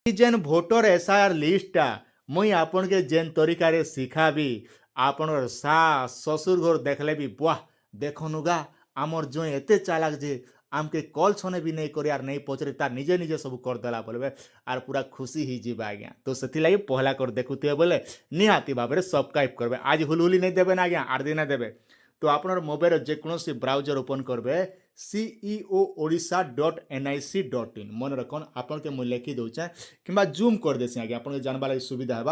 जेन voter SIR लिस्टा मुई आपन के जेन तरीका रे सिखाबी आपन सास ससुर घर देखले भी वाह देखनुगा आमर जो एते चालाक जे आमके कल छने भी नहीं करे आर नहीं पचरे तार निजे निजे सब करदेला बोलबे आर पूरा खुशी ही जीवा आज्ञा। तो से पहला कर देखुए बोले निहाती भाव में सब्सक्राइब करबे आज हुलहुली नहीं देवे ना आज्ञा 8 दिन देवे। तो आपनर मोबाइल जेकोसी ब्राउजर ओपन करबे ceo.odisha.nic.in मन रखन आपन के मुझे लिखी दौचे कि जूम कर देसी आगे आपन के जानवा लगी सुविधा है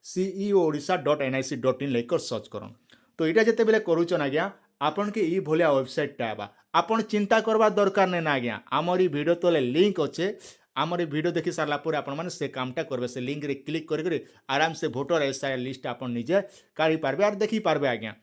ceo.odisha.nic.in लेकर सर्च करन। तो यहाँ जिते बेले करूचन आज्ञा आपन के ई भलिया वेबसाइट टा है आपन चिंता करवा दरकार नहीं ना आज्ञा आमर वीडियो तले लिंक अच्छे आमर वीडियो देखी सारा पर आपण मैंने से कामटा करबे से लिंक रे क्लिक कर आराम से भोटर एसआईआर लिस्ट आपन निजे काढ़ी पारबे और देखी पारबे आज्ञा।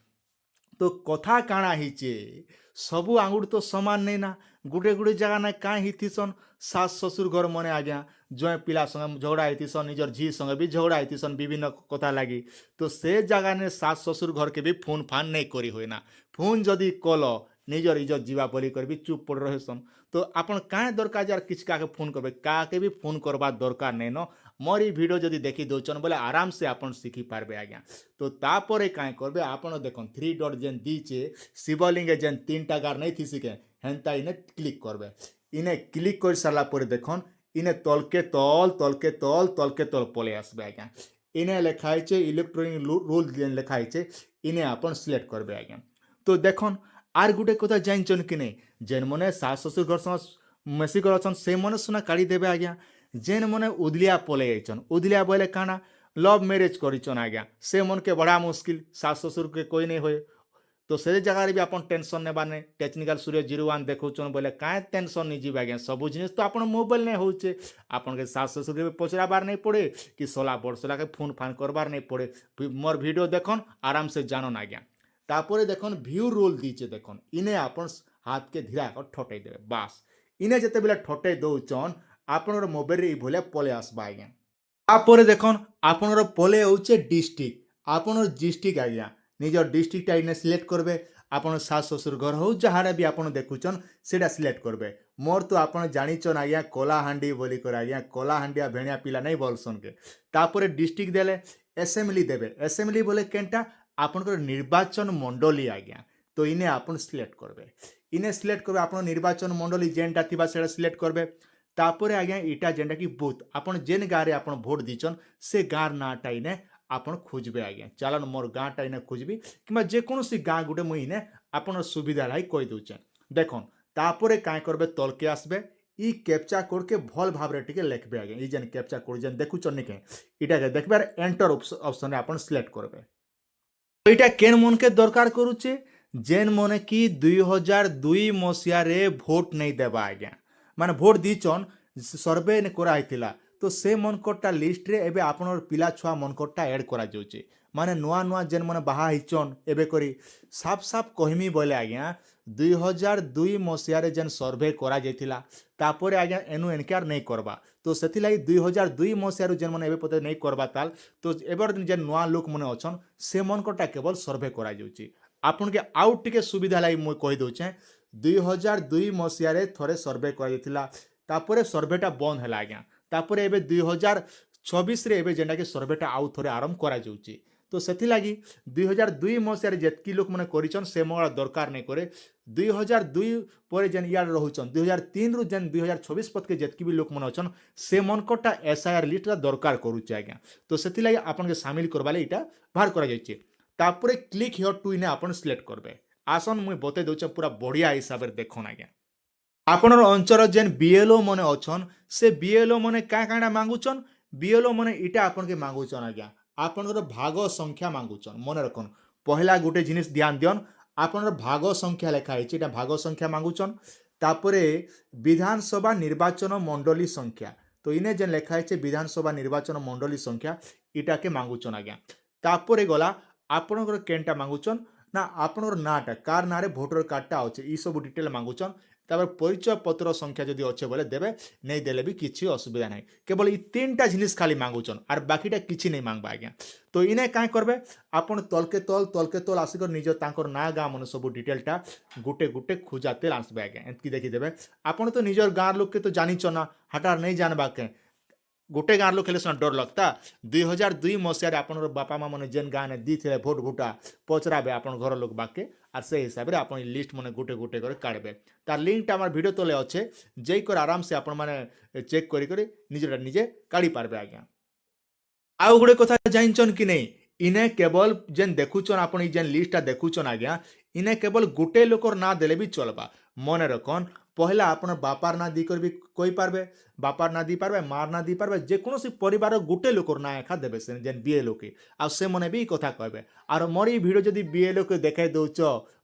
तो कथा काଣା हिचे सबू आंगुड़ तो समान नहीं ना गुटे गुटे जगह ना कहीं हिथीसन सास ससुर घर मने आज्ञा जो पिला संगे झगड़ा होतीसन निजर झी संगे भी झगड़ा होतीसन विभिन्न कथा लगी। तो से जगह ने सास ससुर घर के भी फोन फान नहीं करी हुए ना फोन जदि कल निजर इज्जत जीवा बोली कर भी चुप पड़ रहे सन। तो आपन काहे दरकार जार किछ का फोन करबे का भी फोन करवा दरकार नहीं न मोर ई वीडियो जदि देखी दौचन बोले आराम से आपन सीखी पारबे आज्ञा। तो तापर काहे करबे आपन देखन 3 डॉट जेन दीचे शिवलिंग जेन 3टा गार नहीं थी सिके हेंता इने क्लिक करबे इने क्लिक कर सारा पर देखन इने तलके तल पले आसबे आज्ञा। इने लिखाई छे इलेक्ट्रॉनिक रूल जेन लिखाई छे इने आपन सिलेक्ट करबे आज्ञा। तो देखन आर गुटे कथा जानचन कि नहीं जेन मने सास ससुर घर संग मेसी कर अछन से मने सुना काढ़ी देबे आज्ञा। जेन मने उदलिया पले जाइछन उदलिया बोले काना लव मैरिज करिछन आज्ञा से मन के बड़ा मुश्किल सास ससुर के कोई नहीं होए। तो से जगह भी आपन टेंशन ने बाने टेक्निकल सूर्य 01 देखौछन बोले काहे टेंशन नहीं जीवा आज्ञा सब जिनिस तो आपन मोबाइल ने होचे आपन के सास ससुर के पचराबार नहीं पड़े कि 16 वर्षला के फोन फान करबार नहीं पड़े मोर वीडियो देखन आराम से जानन आज्ञा। तापरे देखन व्यू रोल दीचे देखन इने आपन हाथ के धीरा कर ठोटाई देबे बास इने जते बेला ठोटाई दौचन आपनर मोबाइल रे भले पले आसबा आज्ञा। तापरे देखन आपनर पले होचे डिस्ट्रिक्ट आपनर डिस्ट्रिक्ट आज्ञा निजर डिस्ट्रिक्ट इने सिलेक्ट करबे आपन सास ससुर घर हो जहाँ भी आपन देखुचन सेटा सिलेक्ट करबे। मोर तो आपन जानिचन आज्ञा कलाहांडी बोली कर आज्ञा कलाहांडिया भेणिया पिला नहीं बोलसन के। तापरे डिस्ट्रिक्ट देले असेंबली देबे असेंबली बोले केनटा आपनकर निर्वाचन मंडली आज्ञा। तो इने आपन सिलेक्ट करबे इने सिलेक्ट करबे आपन निर्वाचन मंडली जेनटा थिबा सेटा सिलेक्ट करबे। तापरे आज्ञा इटा जेनटा कि बूथ आपन जेन गाँव रे आपन भोट दीचन से गाँव नाटा इने आपन खोजबे आज्ञा। चलन मोर गाँटा इने खोजबी कि जेकोसी गाँ गुटे मुई इने आपन सुविधा लाई कहि दउचे देखन। तापरे काए करबे तलके आसबे ई कैप्चा कोड के भल भाव रे टिके लिखबे आज्ञा। ई जेन कैप्चा कोड जेन देखुचन निके इटा के देखबे एंटर ऑप्शन रे आपन सिलेक्ट करबे। एटा केन मन के दरकार करूचे जेन मने कि 2002 मसिया रे भोट नहीं देबा आज्ञा माने भोट दीचन सर्वे ने करा हितिला। तो से मनकटा लिस्ट रे एबे आपनर पिला छुआ मनकटा ऐड करा जाउचे माने नुआ नुआ जेन मने बाहा हिचन एबे करी साफ साफ कहमी बोले आज्ञा 2002 मसिया रे जेन सर्वे करा जाइतिला तापरे आज्ञा एनु एनकेआर नहीं करबा। तो सेथि लागि 2002 मसिया रे जेन मने एबे पते नहीं करबा ताल तो एबर जेन नुआ लोक मने अछन से मनकटा केवल सर्वे करा जाउची। आपन के आउट टिके सुविधा लागि मु कहि दउचे 2002 मसिया रे थरे सर्वे करा जाइतिला तापरे सर्वेटा बंद हैला आज्ञा। तापरे एबे 2024 रे एबे जेंडा के सर्वेटा आउ थोड़े आरंभ करा जाउची। तो सेथि लागि 2002 मसिया रे जेतकी लोक मने करिचन से मोर दरकार नहीं करे 2002 परे जेन यार रहुचन 2003 रु जेन 2024 पद के जेतकी भी लोक मने अछन से मनकटा एसआईआर लिस्ट दरकार करूचे आज्ञा। तो सेथि लागि आपन के शामिल करबाले इटा बाहर करा जाइचे। तापरे क्लिक हियर टू इने आपन सिलेक्ट करबे आसन मुई बते दउचे पूरा बढ़िया हिसाब रे देखन आज्ञा। आपनर अंचल जेन बीएलओ मने अछन से बीएलओ मने का काना मांगुचन बीएलओ मने इटा आपन के मांगुचन आज्ञा आपनर भाग संख्या मांगुचन मन रखन पहला गुटे जिनिस ध्यान दियन आपनर भाग संख्या लेखा है इटा भाग संख्या मांगुचन। तापरे विधानसभा निर्वाचन मंडली संख्या तो इने जेन लेखा है विधानसभा निर्वाचन मंडली संख्या इटा के मांगुचन आज्ञा। तापरे गला आपनर केनटा मांगुचन ना आपनर नाटा कार नारे भोटर कार्डटा अच्छे ई सब डिटेल मांगुचन। तापर परिचय पत्र संख्या जदि अच्छे बोले देवे नहीं देले भी किसी असुविधा नहीं केवल ई 3टा जिनिस खाली मांगुचन और बाकीटा किसी नहीं मांगबा आज्ञा। तो इने काहे करबे आपन तलके तल आसिकर निज तांकर ना गाँ मन सब डिटेलटा गुटे गुटे खोजाते आसबे आज्ञा। एतकी देखी देबे आपन तो निजर गाँर लोक के तो जानिच ना हटार नहीं जानबा के गोटे गाँव लोक हेले डर लगता 2002 मसीह आपन बापा माँ मैंने जेन गाँव दी थे भोट भुटा पचराबे आपन घर लोक बाके आर से हिसाब से आप लिस्ट मैंने गोटे गोटे कर काढ़े तार लिंकटा आम भिडियो तले अच्छे जेकर आराम से आपण मैंने चेक करी निजे निजे काढ़ी पारबे आज्ञा। आउ गोटे कथा जानछन कि नहीं इने केवल जेन देखुचन आपण जेन लिस्टटा देखुचन आज्ञा इने केवल गोटे लोकर ना देले भी चलबा मन रखन पहला आपण बापार ना दी कर भी कोई पारबे बापार ना दी पारबे मार ना दी पारबे जेकोसी परिवार गोटे लोकर ना एखा देबे से जेन बीएलओ के आ से मने भी कथा कहबे आर मोर ई वीडियो जदी बीएलओ के देखाई दउच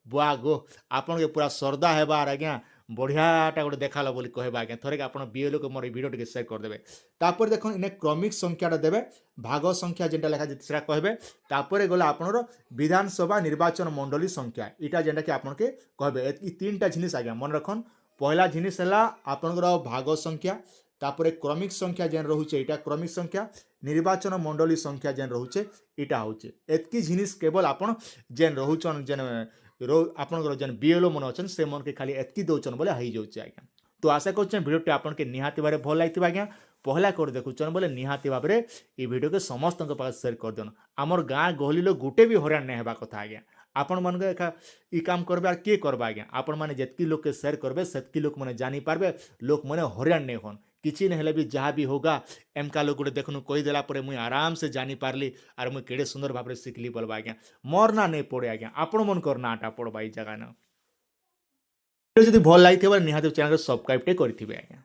बुआ गो आपण के पूरा सरदा हेबार आज्ञा बढ़ियाटा गोटे देखाल बोली कहबा आज्ञा थोड़े आप बीएलओ के मोर वीडियो टे शेयर करदेवे तापर देख इने क्रमिक संख्याटा देवे भाग संख्या जेनटा लेखा से कहबे तापर गला आपनर विधानसभा निर्वाचन मंडली संख्या इटा जेनटा कि आपन के कहबे ई तीनटा जिनिस आज्ञा मन रखन पहला जिनिस है आपनकर भाग संख्या तापर क्रमिक संख्या जेन रोचे इटा क्रमिक संख्या निर्वाचन मंडली संख्या जेन रोचे इटा होचे एतकी जिनिस केवल आपन जेन रोचन जेन आपनकर जेन बीएलओ मन अच्छन से मन के खाली एतकी दौचन बोले हई जाउचे आज्ञा। तो आशा करछन वीडियोटी आपन के निहाती बारे भल लागिथिबा आज्ञा पहला कर देखुचन बोले निहाती भाव में ये वीडियो के समस्त पास शेयर कर दिन आमर गाँ गहली लोग गोटे भी हरान नहीं होगा कथा आज्ञा आपण मन के काम करबे आर किए करबा आज्ञा आपण माने जेतकी लोग के शेयर करबे सेतकी लोक माने जानी पारबे लोक माने हरान नहीं होन किसी नहीं भी जहाँ भी होगा एमका लोग गोटे देखनु कहीदेला मुझे आराम से जानी पारली आर मुझे केड़े सुंदर भाव में शिखली बोलबा आज्ञा मोर ना नहीं पड़े आज्ञा आपण मन कर नाटा पड़बा ई जगह न जदि भल लगी निहाती चैनल सब्सक्राइब करेंगे आज्ञा।